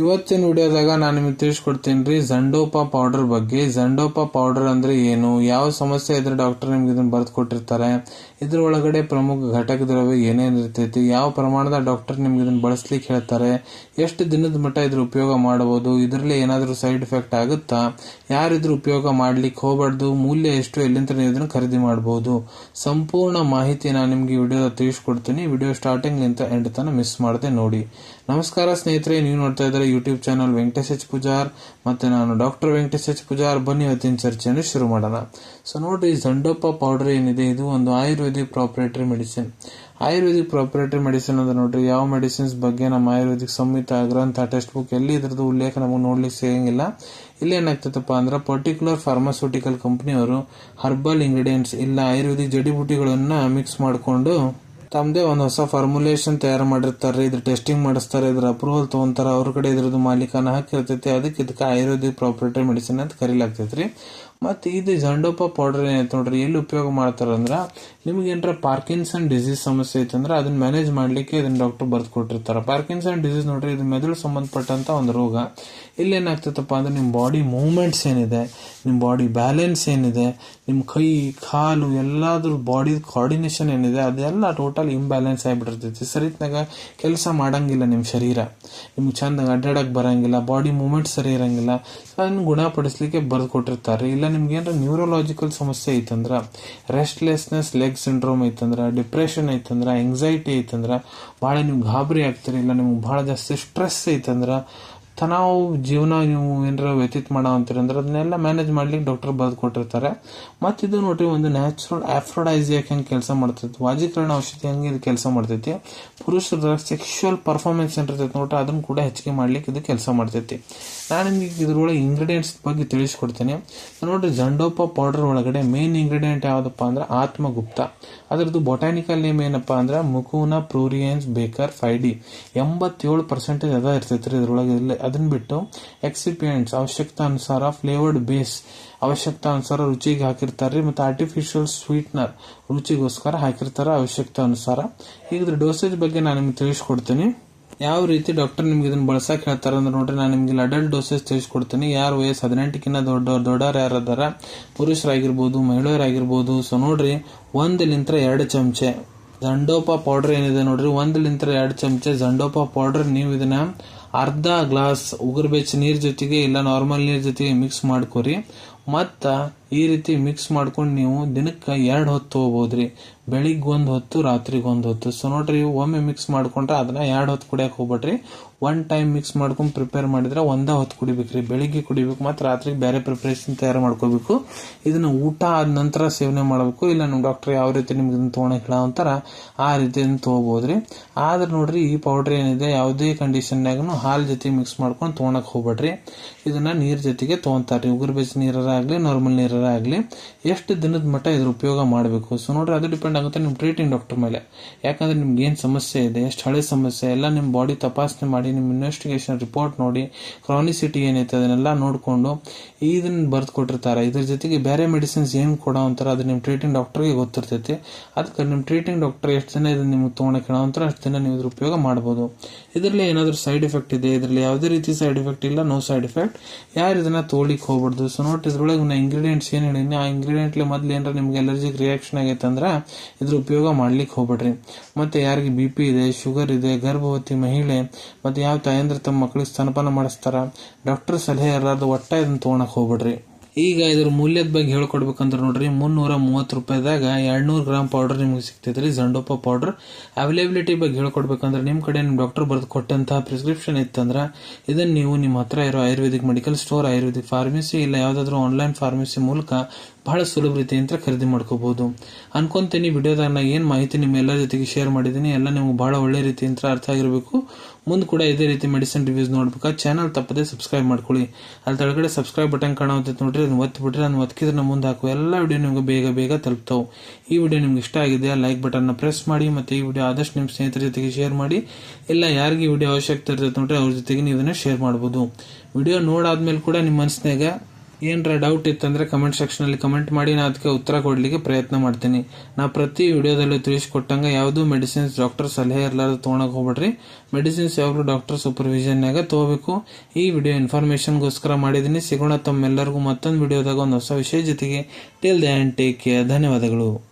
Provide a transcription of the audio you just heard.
ಇವತ್ತಿನ ವಿಡಿಯೋದಾಗ ನಾನು ನಿಮಗೆ ತಿಳಿಸ್ಕೊಡ್ತೀನಿ ರೀ ಝಂಡೋಪಾ ಪೌಡರ್ ಬಗ್ಗೆ. ಝಂಡೋಪಾ ಪೌಡರ್ ಅಂದ್ರೆ ಏನು, ಯಾವ ಸಮಸ್ಯೆ ಇದ್ರೆ ಡಾಕ್ಟರ್ ನಿಮ್ಗೆ ಇದನ್ನ ಬರೆದು ಕೊಟ್ಟಿರ್ತಾರೆ, ಇದ್ರ ಒಳಗಡೆ ಪ್ರಮುಖ ಘಟಕ ದ್ರವ್ಯ ಏನೇನು ಇರ್ತೈತಿ, ಯಾವ ಪ್ರಮಾಣದ ಡಾಕ್ಟರ್ ನಿಮ್ಗೆ ಇದನ್ನ ಬಳಸ್ಲಿಕ್ಕೆ ಹೇಳ್ತಾರೆ, ಎಷ್ಟು ದಿನದ ಮಟ್ಟ ಇದ್ರ ಉಪಯೋಗ ಮಾಡಬಹುದು, ಇದರಲ್ಲಿ ಏನಾದರೂ ಸೈಡ್ ಎಫೆಕ್ಟ್ ಆಗುತ್ತಾ, ಯಾರಿದ್ರ ಉಪಯೋಗ ಮಾಡ್ಲಿಕ್ಕೆ ಹೋಗ್ಬಾರ್ದು, ಮೂಲ್ಯ ಎಷ್ಟು, ಎಲ್ಲಿಂದ ನೀವು ಇದನ್ನ ಖರೀದಿ ಮಾಡಬಹುದು, ಸಂಪೂರ್ಣ ಮಾಹಿತಿ ನಾನು ನಿಮ್ಗೆ ವಿಡಿಯೋದ ತಿಳಿಸ್ಕೊಡ್ತೀನಿ. ವಿಡಿಯೋ ಸ್ಟಾರ್ಟಿಂಗ್ ನಿಂತ ಎಂಡ್ ತನಕ ಮಿಸ್ ಮಾಡದೆ ನೋಡಿ. ನಮಸ್ಕಾರ ಸ್ನೇಹಿತರೆ, ನೀವು ನೋಡ್ತಾ ಇದ್ದಾರೆ YouTube channel Venkatesh H Pujar, ಮತ್ತೆ ನಾನು ಡಾಕ್ಟರ್ ವೆಂಕಟೇಶ್ ಎಚ್ ಪೂಜಾರ್. ಬನ್ನಿ ಇವತ್ತಿನ ಚರ್ಚೆಯನ್ನು ಶುರು ಮಾಡೋಣ. ಸೊ ನೋಡ್ರಿ, ಝಂಡೋಪಾ ಪೌಡರ್ ಏನಿದೆ ಇದು ಒಂದು ಆಯುರ್ವೇದಿಕ್ ಪ್ರಾಪರೇಟರಿ ಮೆಡಿಸಿನ್. ಆಯುರ್ವೇದಿಕ್ ಪ್ರಾಪರೇಟರಿ ಮೆಡಿಸಿನ್ ಅಂದ್ರೆ ನೋಡ್ರಿ, ಯಾವ ಮೆಡಿಸಿನ್ಸ್ ಬಗ್ಗೆ ನಮ್ಮ ಆಯುರ್ವೇದಿಕ್ ಸಂಹಿತ, ಗ್ರಂಥ, ಟೆಕ್ಸ್ಟ್ ಬುಕ್ ಎಲ್ಲಿ ಇದ್ರದ್ದು ಉಲ್ಲೇಖ ನಮಗೆ ನೋಡ್ಲಿಕ್ಕೆ ಸಿಗಂಗಿಲ್ಲ. ಇಲ್ಲಿ ಏನಾಗ್ತದಪ್ಪ ಅಂದ್ರೆ ಪರ್ಟಿಕ್ಯುಲರ್ ಫಾರ್ಮಾಸ್ಯೂಟಿಕಲ್ ಕಂಪನಿಯವರು ಹರ್ಬಲ್ ಇಂಗ್ರೀಡಿಯೆಂಟ್ಸ್ ಇಲ್ಲ ಆಯುರ್ವೇದಿಕ್ ಜಡಿಬುಟಿಗಳನ್ನ ಮಿಕ್ಸ್ ಮಾಡಿಕೊಂಡು ತಮ್ಮದೇ ಒಂದು ಹೊಸ ಫಾರ್ಮುಲೇಷನ್ ತಯಾರು ಮಾಡಿರ್ತಾರೆ. ಇದ್ರ ಟೆಸ್ಟಿಂಗ್ ಮಾಡಿಸ್ತಾರೆ, ಇದ್ರ ಅಪ್ರೂವಲ್ ತಗೊಂತಾರ, ಅವ್ರ ಕಡೆ ಇದ್ರದ್ದು ಮಾಲೀಕನ ಹಾಕಿರ್ತೈತಿ. ಇದಕ್ಕೆ ಆಯುರ್ವೇದಿಕ್ ಪ್ರಾಪರೇಟರಿ ಮೆಡಿಸಿನ್ ಅಂತ ಕರೀಲಾಗ್ತೈತ್ರಿ. ಮತ್ತೆ ಇದು ಝಂಡೋಪಾ ಪೌಡರ್ ಏನೈತೆ ನೋಡ್ರಿ, ಎಲ್ಲಿ ಉಪಯೋಗ ಮಾಡ್ತಾರಂದ್ರ, ನಿಮ್ಗೆ ಏನಾರ ಪಾರ್ಕಿನ್ಸನ್ ಡಿಸೀಸ್ ಸಮಸ್ಯೆ ಐತಂದ್ರೆ ಅದನ್ನ ಮ್ಯಾನೇಜ್ ಮಾಡ್ಲಿಕ್ಕೆ ಇದನ್ನ ಡಾಕ್ಟರ್ ಬರ್ದು ಕೊಟ್ಟಿರ್ತಾರ. ಪಾರ್ಕಿನ್ಸನ್ ಡಿಸೀಸ್ ನೋಡ್ರಿ, ಇದು ಮೆದುಳು ಸಂಬಂಧಪಟ್ಟಂತ ಒಂದು ರೋಗ. ಇಲ್ಲಿ ಏನಾಗ್ತೈತಪ್ಪ ಅಂದ್ರೆ ನಿಮ್ ಬಾಡಿ ಮೂವ್ಮೆಂಟ್ಸ್ ಏನಿದೆ, ನಿಮ್ ಬಾಡಿ ಬ್ಯಾಲೆನ್ಸ್ ಏನಿದೆ, ನಿಮ್ ಕೈ ಕಾಲು ಎಲ್ಲಾದ್ರೂ ಬಾಡಿ ಕೋಆರ್ಡಿನೇಷನ್ ಏನಿದೆ ಅದೆಲ್ಲ ಟೋಟಲ್ ಇಂಬ್ಯಾಲೆನ್ಸ್ ಆಗಿಬಿಟ್ಟಿರ್ತೈತಿ. ಸರಿತ್ನಾಗ ಕೆಲಸ ಮಾಡಂಗಿಲ್ಲ ನಿಮ್ ಶರೀರ, ನಿಮ್ಗೆ ಚಂದಾಗ ಅಡ್ಡಾಡಕ್ ಬರಂಗಿಲ್ಲ, ಬಾಡಿ ಮೂವ್ಮೆಂಟ್ ಸರಿ ಇರಂಗಿಲ್ಲ. ಅದನ್ನ ಗುಣಪಡಿಸ್ಲಿಕ್ಕೆ ಬರ್ದು ಕೊಟ್ಟಿರ್ತಾರೆ. ಇಲ್ಲ ನಿಮ್ಗೆ ಏನಾರ ನ್ಯೂರೋಲಾಜಿಕಲ್ ಸಮಸ್ಯೆ ಐತಂದ್ರ, ರೆಸ್ಟ್ಲೆಸ್ನೆಸ್ ಲೆಗ್ ಸಿಂಡ್ರೋಮ್ ಐತಂದ್ರ, ಡಿಪ್ರೆಷನ್ ಐತಂದ್ರ, ಎಂಗ್ಸೈಟಿ ಐತಂದ್ರ, ಬಹಳ ನೀವು ಗಾಬರಿ ಆಗ್ತೀರಿ, ಇಲ್ಲ ನಿಮ್ಗೆ ಬಹಳ ಜಾಸ್ತಿ ಸ್ಟ್ರೆಸ್ ಐತಂದ್ರ, ತನಾವು ಜೀವನ ನೀವು ಏನಾರ ವ್ಯತೀತ್ ಮಾಡೋ ಅಂತೀರಿ ಅಂದ್ರೆ ಅದನ್ನೆಲ್ಲ ಮ್ಯಾನೇಜ್ ಮಾಡ್ಲಿಕ್ಕೆ ಡಾಕ್ಟರ್ ಬರೆದು ಕೊಟ್ಟಿರ್ತಾರೆ. ಮತ್ತಿದು ನೋಡ್ರಿ, ಒಂದು ನ್ಯಾಚುರಲ್ ಆಫ್ರೋಡೈಸಿಯಾಕ್ ಹೆಂಗೆ ಕೆಲಸ ಮಾಡ್ತೈತಿ, ವಾಜೀಕರಣ ಔಷಧಿ ಹಂಗೆ ಇದು ಕೆಲಸ ಮಾಡ್ತೈತಿ. ಪುರುಷರ ಸೆಕ್ಷುವಲ್ ಪರ್ಫಾರ್ಮೆನ್ಸ್ ಏನಿರ್ತೈತಿ ನೋಡ್ರಿ, ಅದನ್ನ ಕೂಡ ಹೆಚ್ಚಿಗೆ ಮಾಡ್ಲಿಕ್ಕೆ ಇದು ಕೆಲಸ ಮಾಡ್ತೈತಿ. ನಾನು ನಿಮ್ಗೆ ಇದ್ರೊಳಗೆ ಇಂಗ್ರೀಡಿಯೆಂಟ್ಸ್ ಬಗ್ಗೆ ತಿಳಿಸ್ಕೊಡ್ತೇನೆ. ನೋಡ್ರಿ, ಝಂಡೋಪಾ ಪೌಡರ್ ಒಳಗಡೆ ಮೇನ್ ಇಂಗ್ರೀಡಿಯೆಂಟ್ ಯಾವ್ದಪ್ಪ ಅಂದ್ರೆ ಆತ್ಮಗುಪ್ತ. ಅದರದ್ದು ಬೊಟಾನಿಕಲ್ ನೇಮ್ ಏನಪ್ಪಾ ಅಂದ್ರೆ ಮುಕುನಾ ಪ್ಲೂರಿಯನ್ಸ್ ಬೇಕರ್ 5D. 87% ಅದ ಇರ್ತೈತ್ರಿ ಇದ್ರೊಳಗೆ. ಅದನ್ನ ಬಿಟ್ಟು ಎಕ್ಸಿಪಿಯೆಂಟ್ಸ್ ಅವಶ್ಯಕತಾನುಸಾರ, ಫ್ಲೇವರ್ಡ್ ಬೇಸ್ ಅವಶ್ಯಕತಾನುಸಾರ ರುಚಿಗೆ ಹಾಕಿರ್ತಾರ್ರಿ, ಮತ್ತೆ ಆರ್ಟಿಫಿಷಿಯಲ್ ಸ್ವೀಟ್ನರ್ ರುಚಿಗೋಸ್ಕರ ಹಾಕಿರ್ತಾರ ಅವಶ್ಯಕತಾನುಸಾರ. ಈಗ ಡೋಸೇಜ್ ಬಗ್ಗೆ ನಾನು ನಿಮ್ಗೆ ತಿಳಿಸ್ಕೊಡ್ತೀನಿ. ಯಾವ ರೀತಿ ಡಾಕ್ಟರ್ ನಿಮ್ಗೆ ಇದನ್ನ ಬಳಸಕ್ ಹೇಳ್ತಾರ ಅಂದ್ರೆ ನೋಡ್ರಿ, ನಾನು ನಿಮ್ಗೆ ಅಡಲ್ಟ್ ಡೋಸೇಜ್ ತಿಳಿಸ್ಕೊಡ್ತೀನಿ. ಯಾರು ವಯಸ್ಸು 18ಕ್ಕಿಂತ ದೊಡ್ಡವ್ರು ಯಾರದಾರ, ಪುರುಷರಾಗಿರ್ಬೋದು, ಮಹಿಳೆಯರಾಗಿರ್ಬೋದು. ಸೊ ನೋಡ್ರಿ, 1-2 ಚಮಚೆ ಝಂಡೋಪಾ ಪೌಡರ್ ಏನಿದೆ ನೋಡ್ರಿ, 1-2 ಚಮಚೆ ಝಂಡೋಪಾ ಪೌಡರ್ ನೀವು ಇದನ್ನ ಅರ್ಧ ಗ್ಲಾಸ್ ಉಗುರು ಬೆಚ್ಚ ನೀರ್ ಜೊತೆಗೆ ಇಲ್ಲ ನಾರ್ಮಲ್ ನೀರ್ ಜೊತೆಗೆ ಮಿಕ್ಸ್ ಮಾಡ್ಕೊರಿ. ಮತ್ತ ಈ ರೀತಿ ಮಿಕ್ಸ್ ಮಾಡ್ಕೊಂಡು ನೀವು ದಿನಕ್ಕೆ 2 ಹೊತ್ತು ತಗೋಬಹುದ್ರಿ. ಬೆಳಿಗ್ಗೆ 1 ಹೊತ್ತು, ರಾತ್ರಿಗೆ 1 ಹೊತ್ತು. ಸೊ ನೋಡ್ರಿ, ಒಮ್ಮೆ ಮಿಕ್ಸ್ ಮಾಡ್ಕೊಂಡ್ರೆ ಅದನ್ನ 2 ಹೊತ್ತು ಕುಡಿಯಕ್ ಹೋಗ್ಬೇಡ್ರಿ. 1 ಟೈಮ್ ಮಿಕ್ಸ್ ಮಾಡ್ಕೊಂಡು ಪ್ರಿಪೇರ್ ಮಾಡಿದ್ರೆ 1 ಹೊತ್ತು ಕುಡಿಬೇಕ್ರಿ. ಬೆಳಿಗ್ಗೆ ಕುಡಿಬೇಕು, ಮತ್ತೆ ರಾತ್ರಿಗೆ ಬೇರೆ ಪ್ರಿಪರೇಷನ್ ತಯಾರು ಮಾಡ್ಕೋಬೇಕು. ಇದನ್ನ ಊಟ ಆದ ನಂತರ ಸೇವನೆ ಮಾಡಬೇಕು. ಇಲ್ಲ ನಮ್ ಡಾಕ್ಟರ್ ಯಾವ ರೀತಿ ನಿಮ್ಗೆ ಇದನ್ನ ತಗೊಳಕ್ ಹೇಳಂತಾರ ಆ ರೀತಿ ಇದನ್ನ ತಗೋಬಹುದ್ರಿ. ಆದ್ರೆ ನೋಡ್ರಿ, ಈ ಪೌಡರ್ ಏನಿದೆ ಯಾವುದೇ ಕಂಡೀಷನ್ನಾಗನು ಹಾಲ್ ಜೊತೆ ಮಿಕ್ಸ್ ಮಾಡ್ಕೊಂಡು ತಗೊಳಕ್ ಹೋಗ್ಬೇಡ್ರಿ. ಇದನ್ನ ನೀರ್ ಜೊತೆಗೆ ತಗೊಂತಾರ್ರಿ. ಉಗುರು ಬೆಚ್ಚ ನೀರಾರ ಆಗ್ಲಿ, ನಾರ್ಮಲ್ ನೀರಾರ ಆಗ್ಲಿ, ಎಷ್ಟು ದಿನದ ಮಟ್ಟ ಇದ್ರ ಉಪಯೋಗ ಮಾಡಬೇಕು. ಸೊ ನೋಡ್ರಿ, ಅದು ಡಿಪೆಂಡ್ ಆಗುತ್ತೆ ನಿಮ್ ಟ್ರೀಟಿಂಗ್ ಡಾಕ್ಟರ್ ಮೇಲೆ. ಯಾಕಂದ್ರೆ ನಿಮ್ಗೆ ಏನ್ ಸಮಸ್ಯೆ ಇದೆ, ಎಷ್ಟು ಹಳೆ ಸಮಸ್ಯೆ ಎಲ್ಲ ನಿಮ್ ಬಾಡಿ ತಪಾಸಣೆ ಮಾಡಿ, ನಿಮ್ ಇನ್ವೆಸ್ಟಿಗೇಷನ್ ರಿಪೋರ್ಟ್ ನೋಡಿ, ಕ್ರಾನಿಸಿಟಿ ಏನೈತೆ ಅದನ್ನೆಲ್ಲ ನೋಡ್ಕೊಂಡು ಇದನ್ನ ಬರ್ದು ಕೊಟ್ಟಿರ್ತಾರೆ. ಇದ್ರ ಜೊತೆಗೆ ಬೇರೆ ಮೆಡಿಸಿನ್ಸ್ ಏನ್ ಕೊಡೋ ಅಂತಾರ ಅದು ನಿಮ್ ಟ್ರೀಟಿಂಗ್ ಡಾಕ್ಟರ್ಗೆ ಗೊತ್ತಿರ್ತೈತಿ. ಅದಕ್ಕೆ ನಿಮ್ ಟ್ರೀಟಿಂಗ್ ಡಾಕ್ಟರ್ ಎಷ್ಟು ದಿನ ಇದನ್ನ ನಿಮ್ಗೆ ತಗೊಳಕ್ ಹೇಳೋ ಅಂತಾರ ಅಷ್ಟು ದಿನ ನೀವು ಇದ್ರ ಉಪಯೋಗ ಮಾಡಬಹುದು. ಇದರಲ್ಲಿ ಏನಾದ್ರು ಸೈಡ್ ಎಫೆಕ್ಟ್ ಇದೆ, ಇದ್ರಲ್ಲಿ ಯಾವುದೇ ರೀತಿ ಸೈಡ್ ಎಫೆಕ್ಟ್ ಇಲ್ಲ, ನೋ ಸೈಡ್ ಎಫೆಕ್ಟ್. ಯಾರು ಇದನ್ನ ತೋಳಿಕ್ ಹೋಗ್ಬಾರ್ದು. ಸೊ ನೋಡ್ರಿ, ಇದ್ರೊಳಗೆ ಇಂಗ್ರೀಡಿಯೆಂಟ್ಸ್ ಏನ್ ಹೇಳಿನಿ, ಆ ಇಂಗ್ರೀಡಿಯೆಂಟ್ ಮೊದ್ಲು ಏನಾರ ನಿಮ್ಗೆ ಅಲರ್ಜಿಕ್ ರಿಯಾಕ್ಷನ್ ಆಗೈತೆ ಅಂದ್ರೆ ಇದ್ರ ಉಪಯೋಗ ಮಾಡ್ಲಿಕ್ಕೆ ಹೋಗ್ಬೇಡ್ರಿ. ಮತ್ತೆ ಯಾರಿಗೆ BP ಇದೆ, ಶುಗರ್ ಇದೆ, ಗರ್ಭವತಿ ಮಹಿಳೆ, ಮತ್ತೆ ಯಾವ ತಾಯಂದ್ರ ತಮ್ಮ ಮಕ್ಕಳಿಗೆ ಸ್ತನಪಾನ ಮಾಡಿಸ್ತಾರ, ಡಾಕ್ಟರ್ ಸಲಹೆ ಇರಲಾರ್ದು ಒಟ್ಟ ಇದನ್ನ ತಗೊಳಕ್ ಹೋಗ್ಬೇಡ್ರಿ. ಈಗ ಇದ್ರ ಮೂಲ್ಯದ ಬಗ್ಗೆ ಹೇಳ್ಕೊಡ್ಬೇಕಂದ್ರೆ ನೋಡ್ರಿ, 330 ರೂಪಾಯಿದಾಗ 200 ಗ್ರಾಮ್ ಪೌಡರ್ ನಿಮ್ಗೆ ಸಿಗ್ತೈತ್ರಿ ಝಂಡೋಪಾ ಪೌಡರ್. ಅವೈಲೇಬಿಲಿಟಿ ಬಗ್ಗೆ ಹೇಳ್ಕೊಡ್ಬೇಕಂದ್ರೆ ನಿಮ್ ಕಡೆ ನಿಮ್ ಡಾಕ್ಟರ್ ಬರೆದು ಕೊಟ್ಟಂತಹ ಪ್ರಿಸ್ಕ್ರಿಪ್ಷನ್ ಇತ್ತಂದ್ರ ಇದನ್ನ ನೀವು ನಿಮ್ಮ ಹತ್ರ ಇರೋ Ayurvedic medical store, Ayurvedic pharmacy ಇಲ್ಲ ಯಾವ್ದಾದ್ರು ಆನ್ಲೈನ್ ಫಾರ್ಮಸಿ ಮೂಲಕ ಬಹಳ ಸುಲಭ ರೀತಿಯಿಂದ ಖರೀದಿ ಮಾಡ್ಕೋಬಹುದು ಅನ್ಕೊಂತೀನಿ. ವಿಡಿಯೋದಾಗ ನಾ ಏನ್ ಮಾಹಿತಿ ನಿಮ್ಮ ಎಲ್ಲರ ಜೊತೆಗೆ ಶೇರ್ ಮಾಡಿದೀನಿ ಎಲ್ಲ ನಿಮ್ಗೆ ಬಹಳ ಒಳ್ಳೆ ರೀತಿಯಿಂದ ಅರ್ಥ ಆಗಿರ್ಬೇಕು. ಮುಂದೆ ಕೂಡ ಇದೇ ರೀತಿ ಮೆಡಿಸಿನ್ ರಿವ್ಯೂಸ್ ನೋಡ್ಬೇಕಾ ಚಾನಲ್ ತಪ್ಪದೆ ಸಬ್ಸ್ಕ್ರೈಬ್ ಮಾಡ್ಕೊಳ್ಳಿ. ಅಲ್ಲಿ ಕೆಳಗಡೆ ಸಬ್ಸ್ಕ್ರೈಬ್ ಬಟನ್ ಕಾಣುತ್ತೆ ನೋಡ್ರಿ, ಅದನ್ನ ಒತ್ತಿಬಿಟ್ರೆ ಅದನ್ನ ಒತ್ತಿದ್ರೆ ಮುಂದೆ ಹಾಕುವ ಎಲ್ಲ ವಿಡಿಯೋ ನಿಮ್ಗೆ ಬೇಗ ತಲುಪ್ತಾವೆ. ಈ ವಿಡಿಯೋ ನಿಮ್ಗೆ ಇಷ್ಟ ಆಗಿದೆಯಾ ಲೈಕ್ ಬಟನ್ ನ ಪ್ರೆಸ್ ಮಾಡಿ, ಮತ್ತೆ ಈ ವಿಡಿಯೋ ಆದಷ್ಟು ನಿಮ್ಮ ಸ್ನೇಹಿತರ ಜೊತೆಗೆ ಶೇರ್ ಮಾಡಿ. ಇಲ್ಲ ಯಾರಿಗೆ ವಿಡಿಯೋ ಅವಶ್ಯಕತೆ ಇರ್ತೈತೆ ನೋಡ್ರಿ ಅವ್ರ ಜೊತೆಗೆ ನೀವು ಇದನ್ನ ಶೇರ್ ಮಾಡಬಹುದು. ವಿಡಿಯೋ ನೋಡಾದ್ಮೇಲೆ ಕೂಡ ನಿಮ್ಮ ಮನಸ್ಸಿನಾಗ ಏನರ ಡೌಟ್ ಇತ್ತಂದ್ರೆ ಕಮೆಂಟ್ ಸೆಕ್ಷನಲ್ಲಿ ಕಮೆಂಟ್ ಮಾಡಿ, ನಾ ಅದಕ್ಕೆ ಉತ್ತರ ಕೊಡ್ಲಿಕ್ಕೆ ಪ್ರಯತ್ನ ಮಾಡ್ತೀನಿ. ನಾ ಪ್ರತಿ ವಿಡಿಯೋದಲ್ಲೂ ತಿಳಿಸ್ಕೊಟ್ಟಂಗೆ ಯಾವುದೂ ಮೆಡಿಸಿನ್ಸ್ ಡಾಕ್ಟರ್ ಸಲಹೆ ಇರಲಾರ್ದು ತೊಗೊಳಕ್ ಹೋಗ್ಬೇಡ್ರಿ. ಮೆಡಿಸಿನ್ಸ್ ಯಾವಾಗಲೂ ಡಾಕ್ಟರ್ ಸೂಪರ್ವಿಷನ್ನಾಗ ತಗೋಬೇಕು. ಈ ವಿಡಿಯೋ ಇನ್ಫಾರ್ಮೇಶನ್ಗೋಸ್ಕರ ಮಾಡಿದ್ದೀನಿ. ಸಿಗೋಣ ತಮ್ಮೆಲ್ಲರಿಗೂ ಮತ್ತೊಂದು ವಿಡಿಯೋದಾಗ ಒಂದು ಹೊಸ ವಿಷಯ ಜೊತೆಗೆ. Till then take care. ಧನ್ಯವಾದಗಳು.